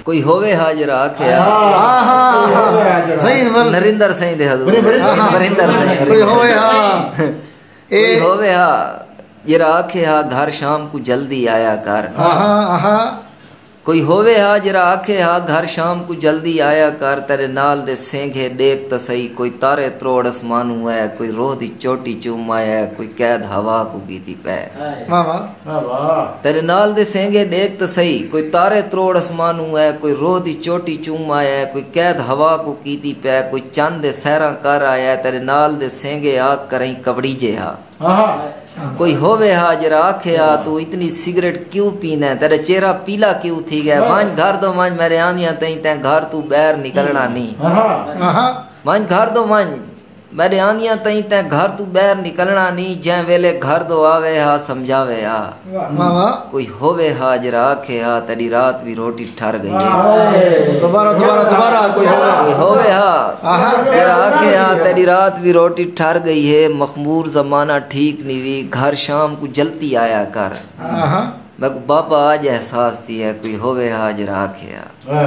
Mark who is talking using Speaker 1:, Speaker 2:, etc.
Speaker 1: कोई होवे हाजरा आखे
Speaker 2: सही
Speaker 1: नरिंदर सिंह दे हदू
Speaker 2: नरिंदर
Speaker 1: सिंह
Speaker 2: कोई होवे
Speaker 1: कोई होवे हा जरा आखे हा घर शाम को जल्दी आया कर। कोई होवे हा जरा आखे हा घर शाम को जल्दी आया कर। तेरे नाल दे सेंघे देख तो सही कोई तारे त्रोड़ आसमानू है कोई रोह दी चोटी चूम आया कोई कैद हवा को कीती पै। तेरे नाल दे सेंघे देख तो सही कोई तारे त्रोड़ आसमानू है कोई रोह दी चोटी चूम आया कोई कैद हवा को कीती पै कोई चंद दे सहरा कर आया तेरे नाल दे सेंघे आग करई कबड़ी जे हा। कोई होवे हा जरा आखे हा तू इतनी सिगरेट क्यों पीना है तेरा चेहरा पीला क्यों थी गया मान घर दो मान मेरे आनिया तई तै घर तू बैर निकलना नहीं मान घर दो मान मेरे आनिया तई तै घर तू बैर निकलना नहीं जै वेले घर दो आवे हा समझावे हा। कोई होवे हा जरा आखे हा तेरी रात भी रोटी ठर गई है।
Speaker 2: दोबारा कोई
Speaker 1: होवे हा जरा आखे हा तेरी रात भी रोटी ठर गई है मखमूर जमाना ठीक नहीं हुई घर शाम को जल्दी आया कर। मैं बाबा आज एहसास थी है कोई होवे हा जरा आखे हा।